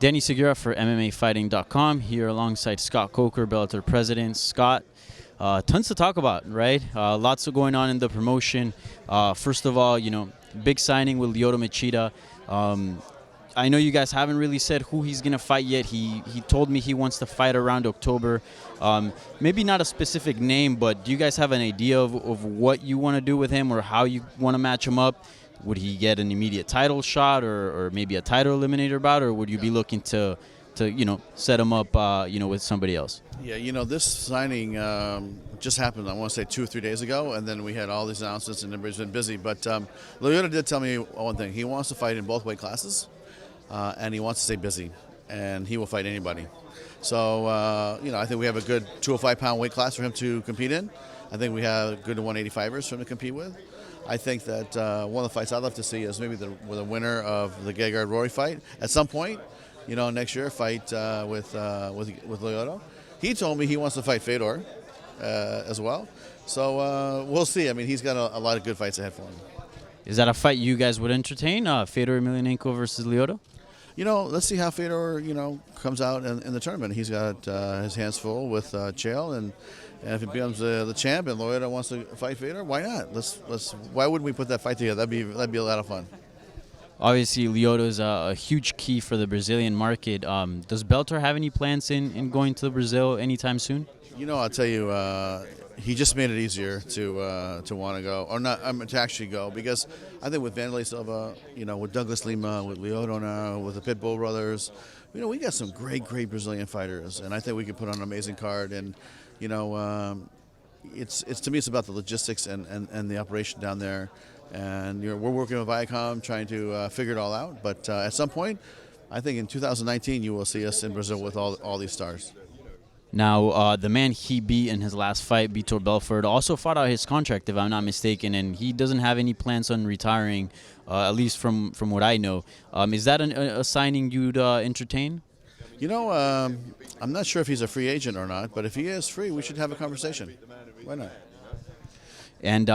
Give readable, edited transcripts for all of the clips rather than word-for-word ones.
Danny Segura for MMAfighting.com here alongside Scott Coker, Bellator president. Scott, tons to talk about, right? Lots of going on in the promotion. First of all, big signing with Lyoto Machida. I know you guys haven't really said who he's going to fight yet. He told me he wants to fight around October. Maybe not a specific name, but do you guys have an idea of what you want to do with him or how you want to match him up? Would he get an immediate title shot or maybe a title eliminator bout, or would you be looking to set him up with somebody else? Yeah, this signing just happened, I want to say 2 or 3 days ago, and then we had all these announcements and everybody's been busy. But Liotta did tell me one thing. He wants to fight in both weight classes, and he wants to stay busy, and he will fight anybody. So, I think we have a good 205-pound weight class for him to compete in. I think we have good 185ers for him to compete with. I think that one of the fights I'd love to see is maybe the winner of the Gegard-Rory fight at some point, next year, fight with Liotta. He told me he wants to fight Fedor as well. So we'll see. I mean, he's got a lot of good fights ahead for him. Is that a fight you guys would entertain, Fedor Emelianenko versus Liotta? Let's see how Fedor, comes out in the tournament. He's got his hands full with Chael, and if he becomes the champ and Liotta wants to fight Fedor, why not? Why wouldn't we put that fight together? That'd be a lot of fun. Obviously, Liotta is a huge key for the Brazilian market. Does Bellator have any plans in going to Brazil anytime soon? I'll tell you, he just made it easier to want to go, or not, to actually go, because I think with Vanderlei Silva, with Douglas Lima, with Lyoto now, with the Pitbull brothers, we got some great Brazilian fighters, and I think we could put on an amazing card. And it's to me, it's about the logistics and the operation down there. And we're working with Viacom trying to figure it all out. But at some point, I think in 2019, you will see us in Brazil with all these stars. Now, the man he beat in his last fight, Vitor Belfort, also fought out his contract, if I'm not mistaken, and he doesn't have any plans on retiring, at least from what I know. Is that a signing you'd entertain? I'm not sure if he's a free agent or not, but if he is free, we should have a conversation. Why not? And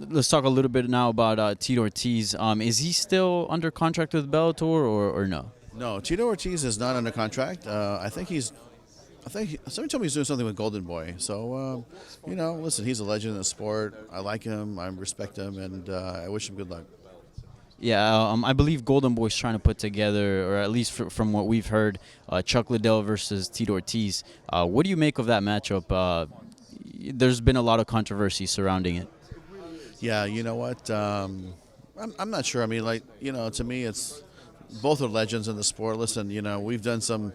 let's talk a little bit now about Tito Ortiz. Is he still under contract with Bellator or no? No, Tito Ortiz is not under contract. I think somebody told me he's doing something with Golden Boy. So, listen, he's a legend in the sport. I like him, I respect him, and I wish him good luck. Yeah, I believe Golden Boy's trying to put together, or at least from what we've heard, Chuck Liddell versus Tito Ortiz. What do you make of that matchup? There's been a lot of controversy surrounding it. Yeah, you know what? I'm not sure. I mean, to me, it's both are legends in the sport. Listen, we've done some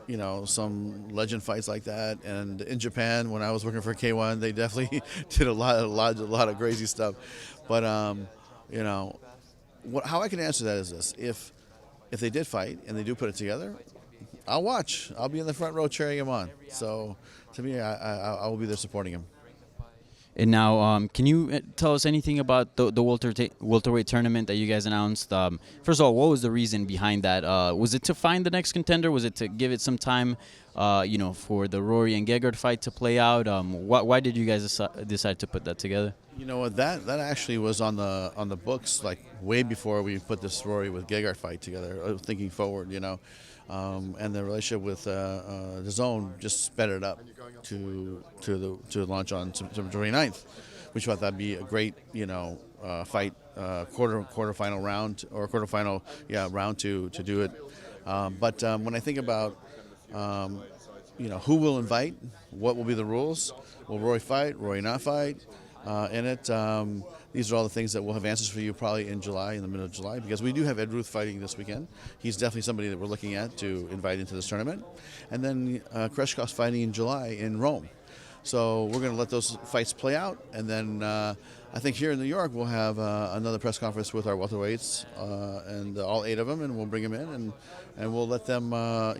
legend fights like that, and in Japan, when I was working for K1, they definitely did a lot of crazy stuff. But how I can answer that is this: if they did fight and they do put it together, I'll watch. I'll be in the front row cheering him on. So to me, I will be there supporting him. And now, can you tell us anything about the welterweight tournament that you guys announced? First of all, what was the reason behind that? Was it to find the next contender? Was it to give it some time, for the Rory and Gegard fight to play out? Why did you guys decide to put that together? You know what? That actually was on the books like way before we put this Rory with Gegard fight together. Thinking forward, and the relationship with the Zone just sped it up to launch on September 29th, which I thought that'd be a great fight, quarterfinal round or quarterfinal round to do it. But when I think about who will invite, what will be the rules? Will Rory fight? Rory not fight? In it. These are all the things that we'll have answers for you probably in July, in the middle of July, because we do have Ed Ruth fighting this weekend. He's definitely somebody that we're looking at to invite into this tournament. And then Kreshkov's fighting in July in Rome. So we're going to let those fights play out, and then I think here in New York we'll have another press conference with our welterweights and all 8 of them, and we'll bring them in and we'll let them have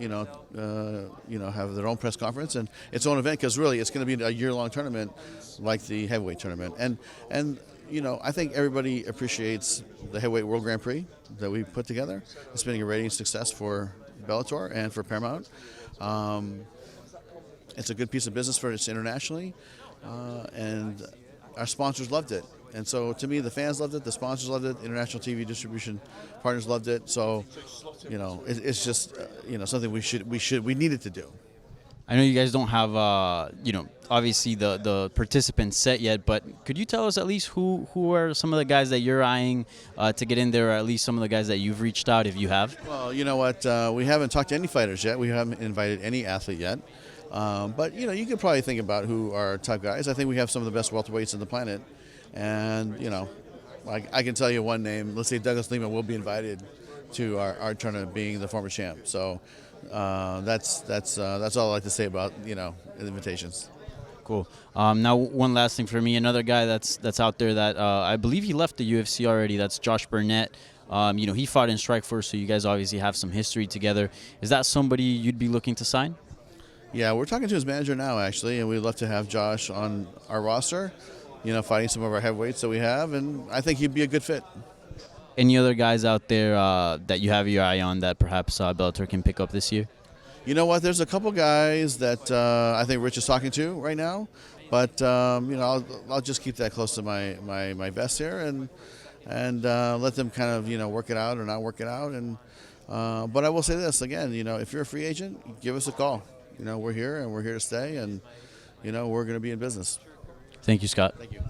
their own press conference and its own event, because really it's going to be a year-long tournament like the heavyweight tournament. And I think everybody appreciates the heavyweight World Grand Prix that we put together. It's been a rating success for Bellator and for Paramount. It's a good piece of business for us internationally, and our sponsors loved it. And so to me, the fans loved it, the sponsors loved it, international TV distribution partners loved it. So, it's just something we needed to do. I know you guys don't have, obviously the participants set yet, but could you tell us at least who are some of the guys that you're eyeing to get in there, or at least some of the guys that you've reached out, if you have? Well, you know what? We haven't talked to any fighters yet. We haven't invited any athlete yet. But, you could probably think about who are top guys. I think we have some of the best welterweights on the planet. And, I can tell you one name. Let's say Douglas Lima will be invited to our tournament, being the former champ. So that's all I like to say about invitations. Cool. Now, one last thing for me. Another guy that's out there that I believe he left the UFC already. That's Josh Barnett. He fought in Strikeforce, so you guys obviously have some history together. Is that somebody you'd be looking to sign? Yeah, we're talking to his manager now, actually, and we'd love to have Josh on our roster, fighting some of our heavyweights that we have, and I think he'd be a good fit. Any other guys out there that you have your eye on that perhaps Bellator can pick up this year? You know what? There's a couple guys that I think Rich is talking to right now, but I'll just keep that close to my vest here and let them kind of work it out or not work it out. And but I will say this again, if you're a free agent, give us a call. We're here and we're here to stay, and we're going to be in business. Thank you, Scott. Thank you.